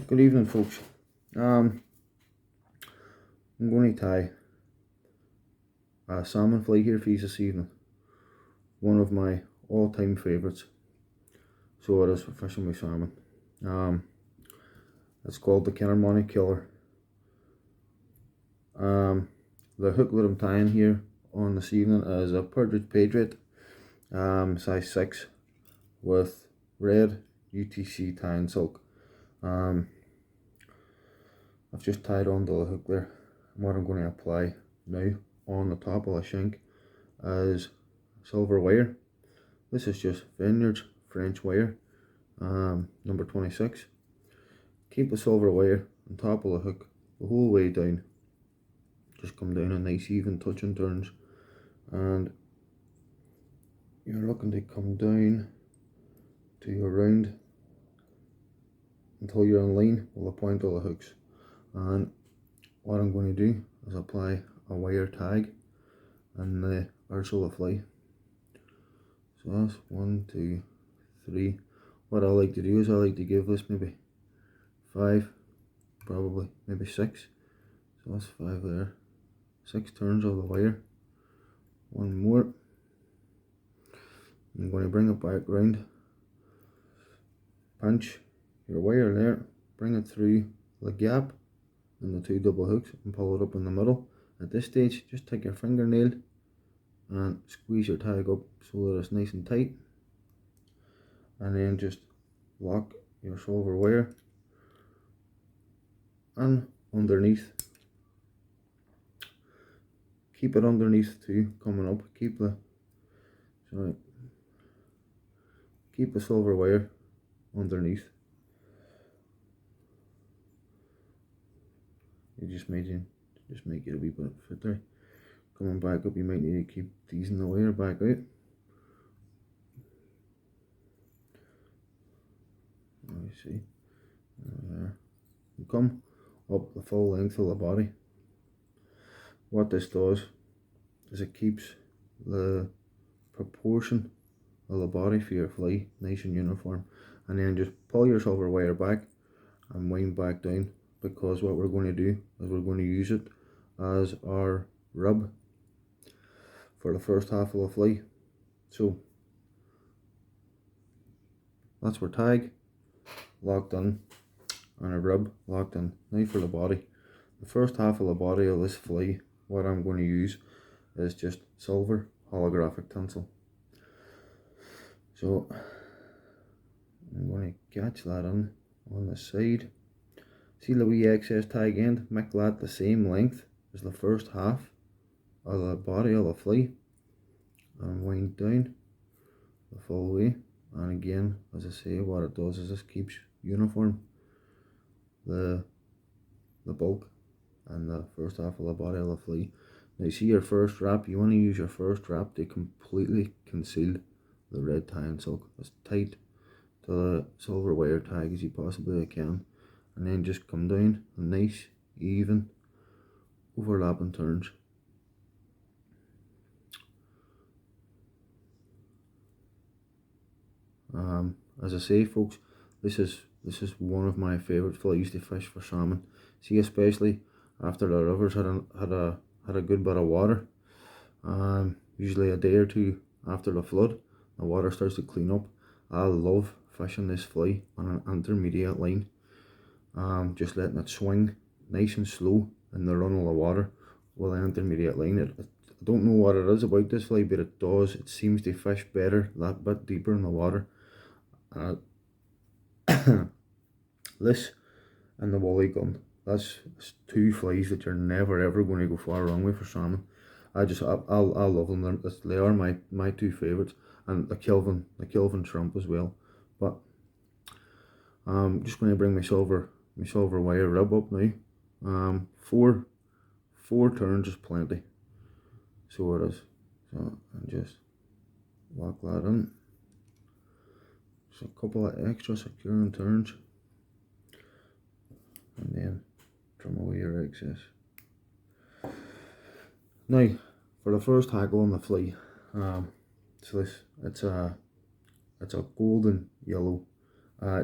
Good evening, folks. I'm going to tie a salmon fly here for you this evening. One of my all-time favourites. So it is for fishing with salmon. It's called the Kinermony Killer. The hook that I'm tying here on this evening is a partridge patriot, size 6, with red UTC tying silk. I've just tied onto the hook there. And what I'm going to apply now on the top of the shank is silver wire. This is just Veniard's French wire, number 26. Keep the silver wire on top of the hook the whole way down. Just come down a nice even touch and turns, and you're looking to come down to your round until you're in line with the point of the hooks. And what I'm going to do is apply a wire tag and the arch of the fly. So that's 1, 2, 3. What I like to do is I like to give this maybe 5, probably maybe 6. So that's 5 there. 6 turns of the wire. 1 more. I'm going to bring it back round. Punch your wire there. Bring it through the gap in the 2 double hooks and pull it up in the middle. At this stage, just take your fingernail and squeeze your tag up so that it's nice and tight, and then just lock your silver wire and underneath. Keep it underneath too, coming up. Keep the silver wire underneath. You just make it a wee bit fitter. Coming back up, you might need to keep teasing the wire back out. Let me see. There. You come up the full length of the body. What this does is it keeps the proportion of the body for your fly nice and uniform, and then just pull your silver wire back and wind back down, because what we're going to do is we're going to use it as our rub for the first half of the fly. So that's our tag locked in and a rub locked in. Now for the body. The first half of the body of this fly, what I'm going to use is just silver holographic tinsel. So I'm going to catch that in on the side. See the wee excess tag end? Make that the same length as the first half of the body of the fly, and wind down the full way. And again, as I say, what it does is this keeps uniform the bulk and the first half of the body of the fly. Now see your first wrap, you want to use your first wrap to completely conceal the red tying silk as tight to the silver wire tag as you possibly can, and then just come down a nice even overlapping turns. As I say, folks, this is one of my favourite flies to fish for salmon. See, especially after the rivers had a good bit of water. Usually a day or two after the flood, the water starts to clean up. I love fishing this fly on an intermediate line. Just letting it swing nice and slow in the run of the water with an intermediate line. I don't know what it is about this fly, but it does. It seems to fish better that bit deeper in the water. This and the Wally gun. That's 2 flies that you're never ever going to go far wrong with for salmon. I love them. They are my 2 favourites, and the Kelvin shrimp as well. But I'm just going to bring my silver wire rub up now. 4 turns is plenty. So it is. So and just lock that in. Just a couple of extra securing turns, and then trim away your excess. Now for the first hackle on the fly, so it's a golden yellow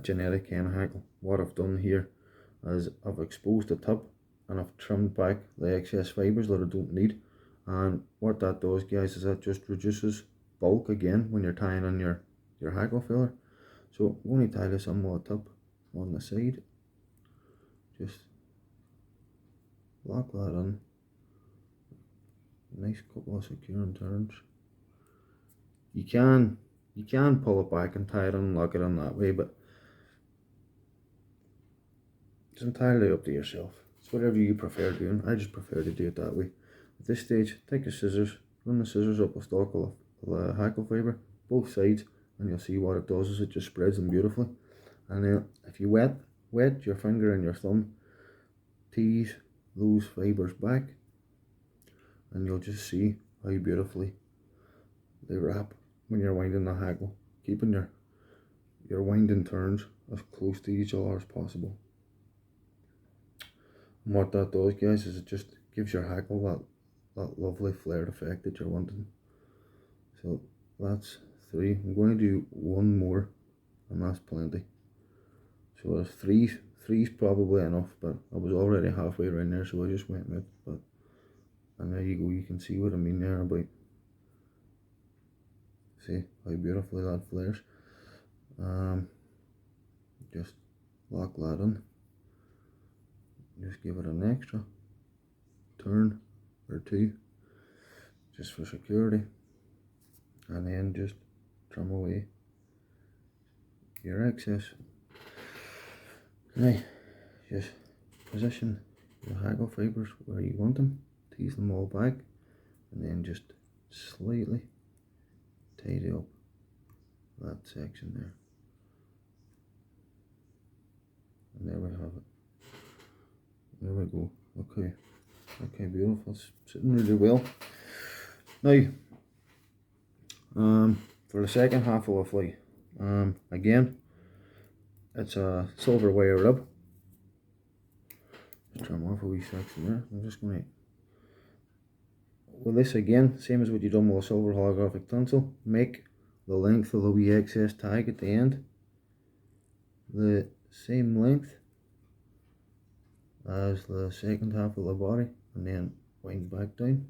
genetic hen hackle. What I've done here as I've exposed the tip and I've trimmed back the excess fibres that I don't need. And what that does, guys, is that just reduces bulk again when you're tying on your hackle filler. So I'm going to tie this on with a tip on the side. Just lock that in. Nice couple of securing turns. You can pull it back and tie it and lock it in that way, but it's entirely up to yourself. It's whatever you prefer doing. I just prefer to do it that way. At this stage, take the scissors, run the scissors up a stalk of the hackle fibre, both sides, and you'll see what it does is it just spreads them beautifully. And then if you wet your finger and your thumb, tease those fibres back, and you'll just see how beautifully they wrap when you're winding the hackle, keeping your winding turns as close to each other as possible. And what that does, guys, is it just gives your hackle that lovely flared effect that you're wanting. So that's 3. I'm going to do one more, and that's plenty. So there's three's probably enough, but I was already halfway around there, so I just went with it. And there you go, you can see what I mean there about, see how beautifully that flares. Just lock that in, just give it an extra turn or 2 just for security, and then just trim away your excess. Now just position the hackle fibres where you want them, tease them all back, and then just slightly tidy up that section there. And there we have it. There we go. Okay, beautiful. It's sitting really well. Now, for the second half of the fly, again, it's a silver wire rib. Just trim off a wee section there. I'm just going to, with this again, same as what you've done with a silver holographic tinsel, make the length of the wee excess tag at the end the same length as the second half of the body, and then wind back down.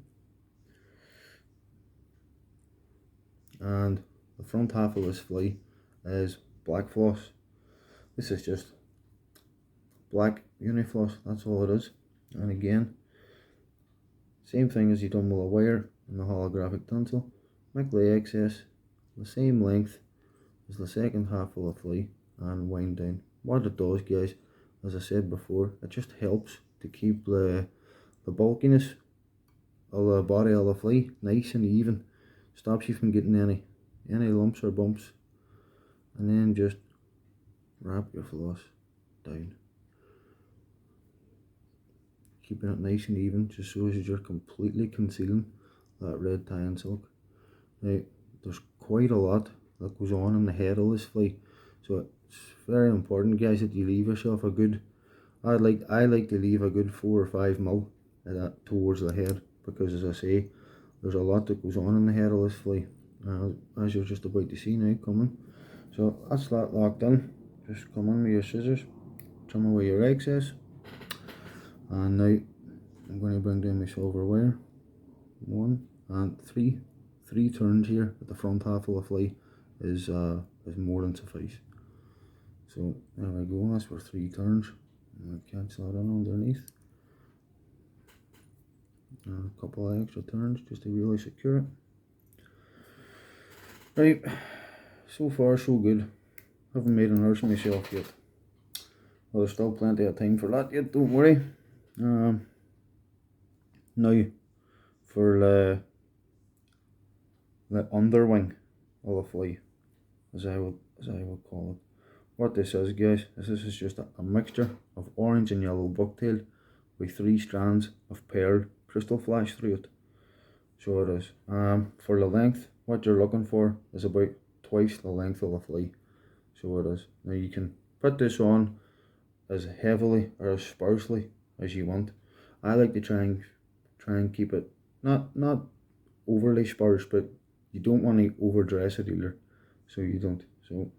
And the front half of this fly is black floss. This is just black unifloss, that's all it is. And again, same thing as you've done with a wire and the holographic tinsel. Make the excess the same length as the second half of the fly and wind down. What it does, guys, as I said before, it just helps to keep the bulkiness of the body of the fly nice and even. Stops you from getting any lumps or bumps. And then just wrap your floss down, keeping it nice and even, just so as you're completely concealing that red tie and silk. Now, there's quite a lot that goes on in the head of this fly, so it's very important, guys, that you leave yourself a good, I like to leave a good 4 or 5 mil towards the head, because as I say, there's a lot that goes on in the head of this fly, as you're just about to see now coming. So that's that locked in. Just come in with your scissors, trim away your excess, and now I'm going to bring down my silver wire. 1 and 3 turns here at the front half of the fly is more than suffice. So there we go, that's for 3 turns. I'm going to catch that in underneath. And a couple of extra turns just to really secure it. Right, so far so good. Haven't made an arse myself yet. Well, there's still plenty of time for that yet, don't worry. Now for the underwing of the fly, as I would call it. What this is, guys, this is just a mixture of orange and yellow bucktail with 3 strands of pearl krystal flash through it. So it is. For the length, what you're looking for is about twice the length of the fly. So it is. Now you can put this on as heavily or as sparsely as you want. I like to try and keep it not overly sparse, but you don't want to overdress it either, so you don't. So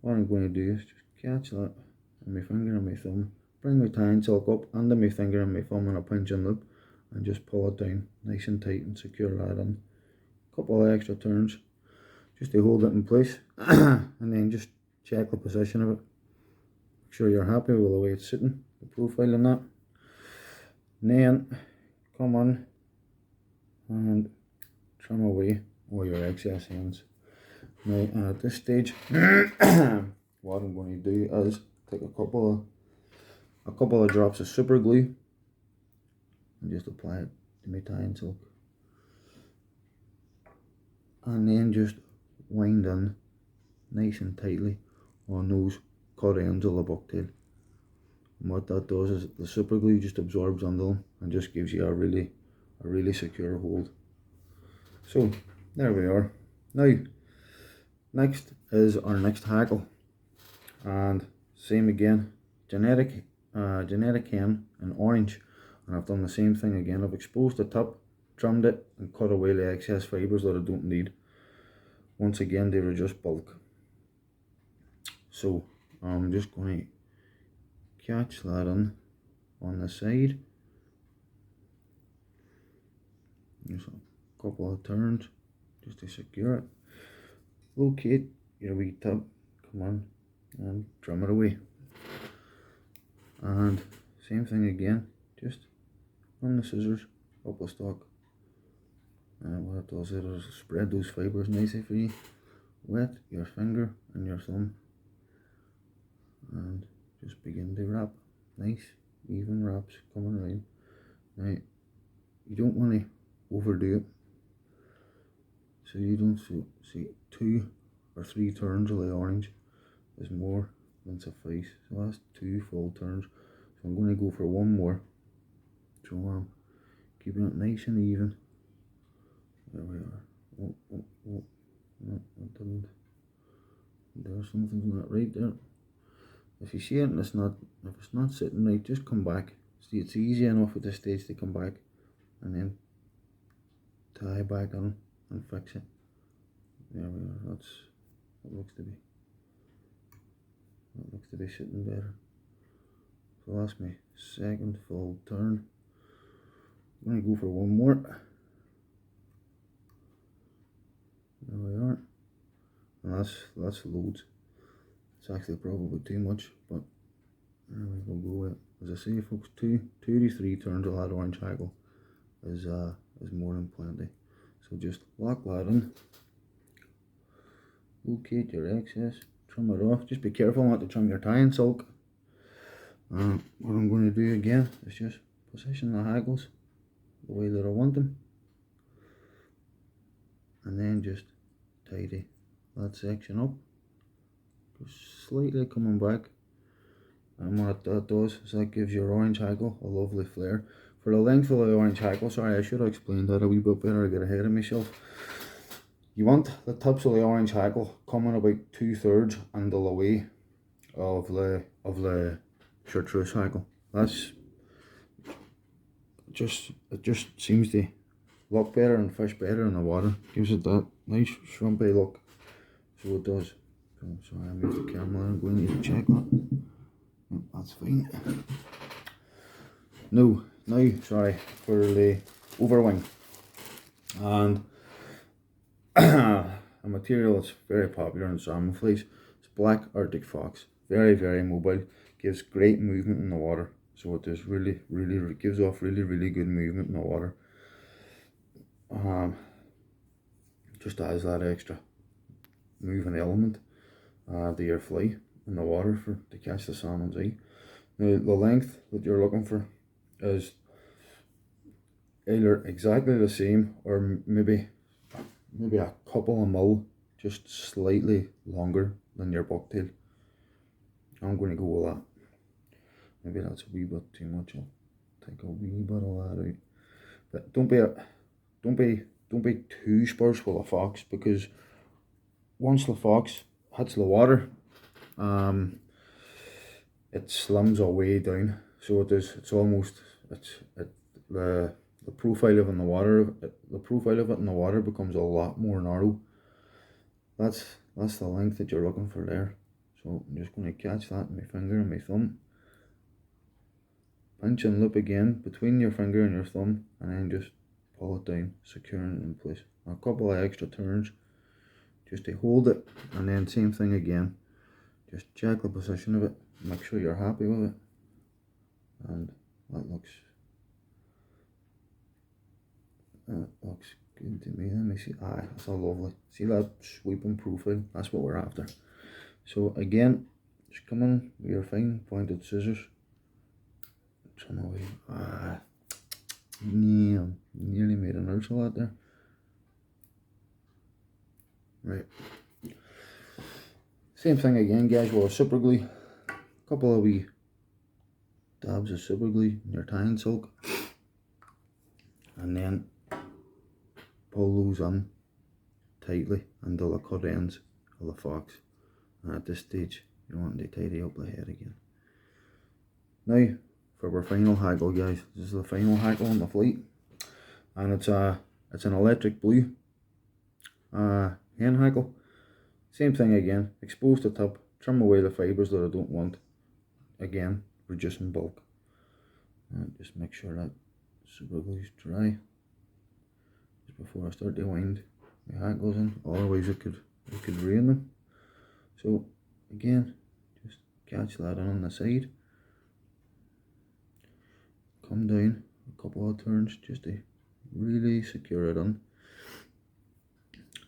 what I'm going to do is just catch that on my finger and my thumb, bring my tying silk up under my finger and my thumb in a pinching loop and just pull it down nice and tight and secure that in. A couple of extra turns just to hold it in place and then just check the position of it. Make sure you're happy with the way it's sitting, the profile and that. And then come on and trim away all your excess ends. Now, and at this stage, what I'm going to do is take a couple of drops of super glue and just apply it to my tying silk, and then just wind in nice and tightly on those cut ends of the bucktail. And what that does is the super glue just absorbs under them and just gives you a really secure hold. So there we are. Now next is our next hackle, and same again, genetic hen in orange, and I've done the same thing again. I've exposed the top, trimmed it and cut away the excess fibres that I don't need. Once again, they were just bulk. So I'm just going to catch that in on the side. Just a couple of turns just to secure it. Locate your wee tip, come on, and trim it away. And same thing again, just on the scissors, up a stalk. And what it does is spread those fibres nicely for you with your finger and your thumb. And just begin to wrap. Nice, even wraps coming around. Now, you don't want to overdo it, so you don't see 2 or 3 turns of the orange is more than suffice. So that's 2 full turns. So I'm going to go for 1 more. So I'm keeping it nice and even. There we are. Oh, no, it didn't. There's something not right there. If you see it and if it's not sitting right, just come back. See, it's easy enough at this stage to come back and then tie back on and fix it. There we are. That looks to be sitting better. So that's my second full turn. I'm going to go for 1 more. There we are. And that's loads. It's actually probably too much, but there we go with it. As I say, folks, 2 to 3 turns of that orange hackle is more than plenty. So just lock that in. Locate your excess, trim it off. Just be careful not to trim your tying silk. What I'm going to do again is just position the hackles the way that I want them, and then just tidy that section up, just slightly coming back. And what that does is that gives your orange hackle a lovely flare. For the length of the orange hackle, sorry, I should have explained that a wee bit better, I get ahead of myself. You want the tips of the orange hackle coming about 2/3 under the way of the chartreuse hackle. That's it just seems to look better and fish better in the water. Gives it that nice shrimpy look. So it does. Oh, sorry, I moved the camera. I'm going to need to check that. Yep, that's fine. Now, sorry, for the Overwing, and a material that's very popular in salmon fleece. It's black Arctic fox. Very, very mobile. Gives great movement in the water. So it does really gives off really good movement in the water. Just adds that extra moving element to your fly in the water to catch the salmon's eye. Now, the length that you're looking for is either exactly the same or maybe a couple of mil just slightly longer than your bucktail. I'm going to go with that. Maybe that's a wee bit too much. I'll take a wee bit of that out. But don't be too sparse with a fox, because once the fox hits the water, it slims away down. So it is. The profile of it in the water. The profile of it in the water becomes a lot more narrow. That's the length that you're looking for there. So I'm just going to catch that in my finger and my thumb. pinch and loop again between your finger and your thumb, and then just pull it down, securing it in place. A couple of extra turns just to hold it, and then same thing again. Just check the position of it, make sure you're happy with it, and that looks good to me. Let me see. That's all lovely. See that sweeping profile? That's what we're after. So again, just come in with your fine pointed scissors, trim away. Nearly made an arch of that there. Right. Same thing again, guys. We'll super glue. A couple of wee dabs of super glue in your tying silk, and then pull those on tightly until the cut ends of the fox. And at this stage, you want to tidy up the head again. Now, for our final hackle, guys. This is the final hackle on the fleet, and it's an electric blue hen hackle. Same thing again. Expose the tip, trim away the fibres that I don't want. Again, reducing bulk. And just make sure that super glue is dry just before I start to wind my hackles in. Otherwise, it could ruin them. So again, just catch that on the side. Come down a couple of turns just to really secure it on,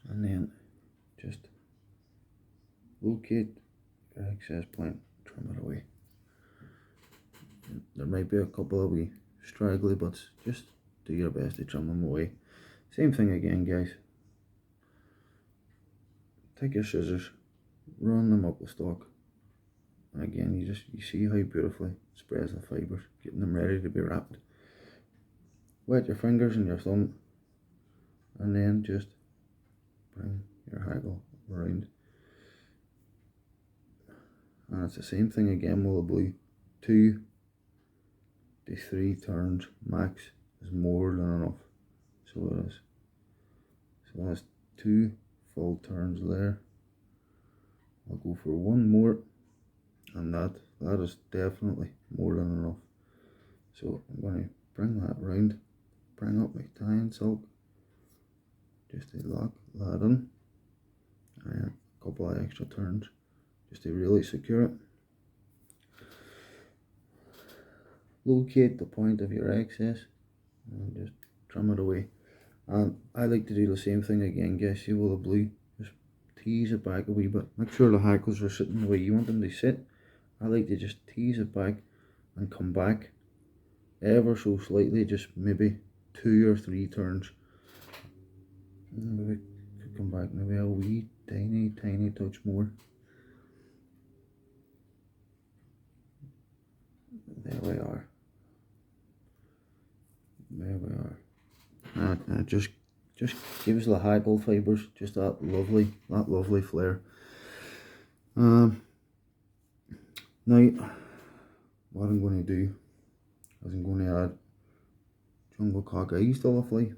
and then just locate your excess point, trim it away. There might be a couple of wee straggly bits, just do your best to trim them away. Same thing again, guys. Take your scissors, run them up the stalk, and again you see how beautifully it spreads the fibres, getting them ready to be wrapped. Wet your fingers and your thumb, and then just bring your hackle around. And it's the same thing again with the blue. 2 to 3 turns max is more than enough. So it is. So that's 2 full turns there. I'll go for 1 more, and that is definitely more than enough. So I'm going to bring that round, bring up my tying silk just to lock that in, and a couple of extra turns just to really secure it. Locate the point of your excess and just trim it away. And I like to do the same thing again, guys. See with the blue, just tease it back a wee bit. Make sure the hackles are sitting the way you want them to sit. I like to just tease it back and come back ever so slightly, just maybe 2 or 3 turns. Maybe could come back maybe a wee tiny touch more. There we are. There we are. And just gives the hackle fibres just that lovely flare. Now what I'm going to do is I'm going to add jungle cock eyes to the fly.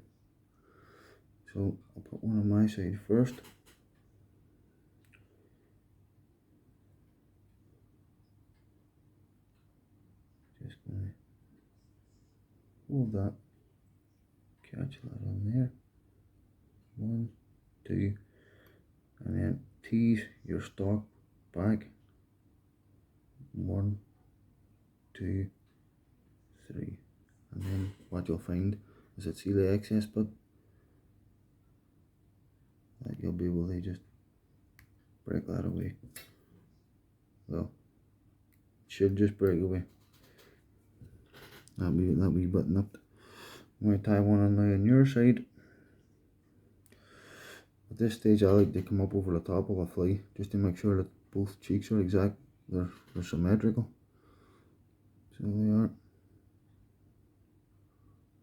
So I'll put one on my side first. Just going to hold that, catch that on there. 1, 2, and then tease your stalk back. 1, 2, 3, and then what you'll find is that see the excess bit, that you'll be able to just break that away. Well, it should just break away. That wee bit nipped. I'm going to tie one on now on your side. At this stage I like to come up over the top of a fly just to make sure that both cheeks are exact, they're symmetrical. So they are.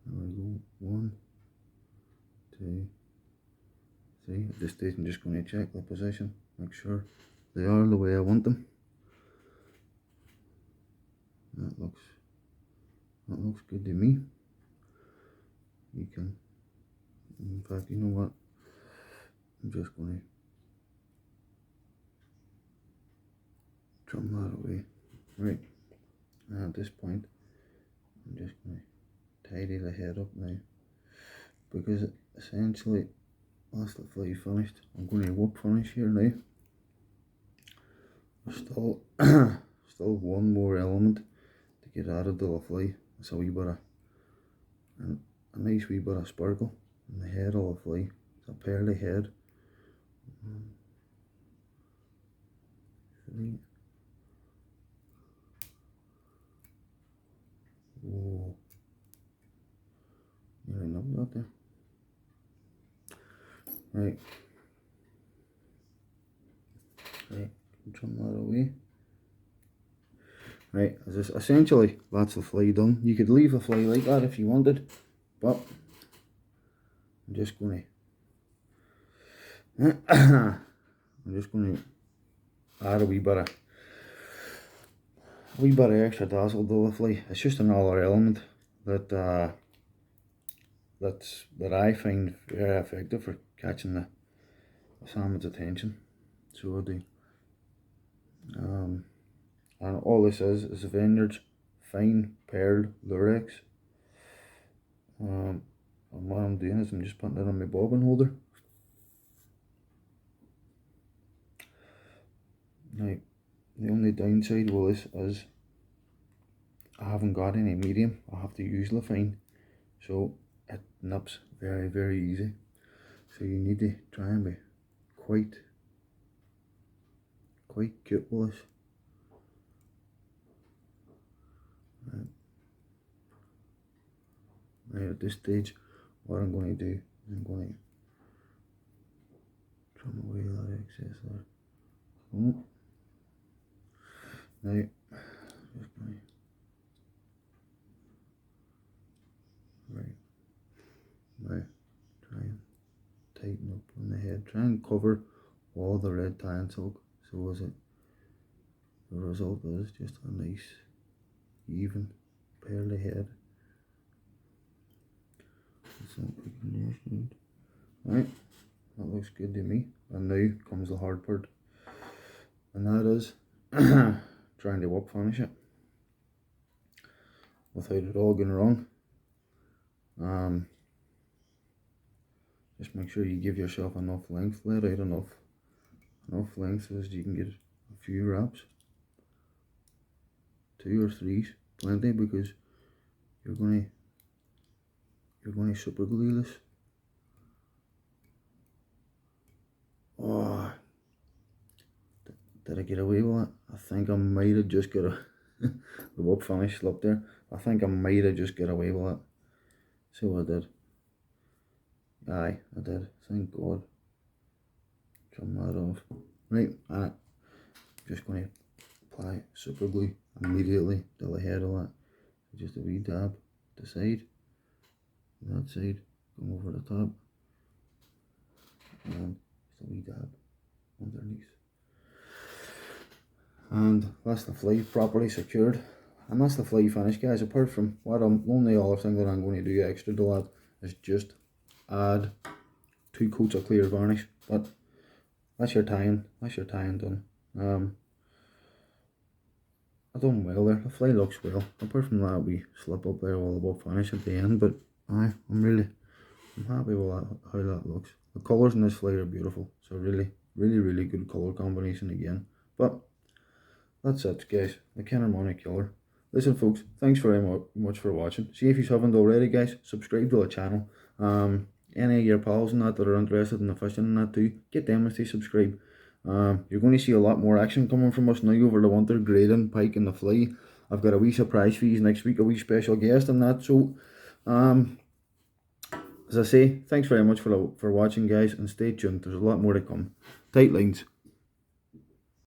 There we go. 1, 2, 3. At this stage I'm just going to check the position, make sure they are the way I want them. That looks good to me. You can, in fact, you know what, I'm just going to trim that away. Right, and at this point I'm just going to tidy the head up now, because essentially that's the fly finished. I'm going to whip finish here now. There's still still one more element to get added to the fly. It's a wee bit of a nice wee bit of sparkle in the head of the fly. It's a pearly head. Whoa. Nearly nubbed that there. Right. Right, trim that away. Right, essentially that's the fly done. You could leave the fly like that if you wanted, but I'm just going to add a wee bit of extra dazzle to the fly. It's just another element that that I find very effective for catching the salmon's attention. So I do. And all this is Veniard's fine pearl lurex. And what I'm doing is I'm just putting it on my bobbin holder. Now, the only downside with this is I haven't got any medium. I have to use the fine, so it nips very, very easy. So you need to try and be quite cute with this. Right, at this stage, what I'm going to do is I'm going to trim away that excess there. Oh. Now, just going to right, try and tighten up on the head. Try and cover all the red tinsel, so as the result is just a nice, even, pearly head. Right, that looks good to me. And now comes the hard part, and that is trying to whip finish it without it all going wrong. Just make sure you give yourself enough length, let out enough length so as you can get a few wraps, 2 or 3, plenty, because you're going to super glue this. Oh, did I get away with it? I think I might have just got the whip finish slipped there. I think I might have just got away with it. So I did. Aye, I did. Thank God. Trim that off. Right, and just going to apply super glue immediately to the head of that. Just a wee dab to the side, that side, come over the top, and just a wee dab underneath. And that's the fly properly secured. And that's the fly finish, guys. Apart from what only other thing that I'm going to do extra to that is just add 2 coats of clear varnish. But that's your tying done. I done well there. The fly looks well. Apart from that we slip up there all about finish at the end, but I'm happy with that, how that looks. The colours in this fly are beautiful. So really good colour combination again. But that's it, guys. The Kinermony killer. Listen, folks, thanks very much for watching. See, if you haven't already, guys, subscribe to the channel. Any of your pals and that are interested in the fishing and that too, get them to subscribe. You're going to see a lot more action coming from us now over the winter, grading, pike and the fly. I've got a wee surprise for you next week, a wee special guest and that. So, as I say, thanks very much for watching, guys, and stay tuned. There's a lot more to come. Tight lines.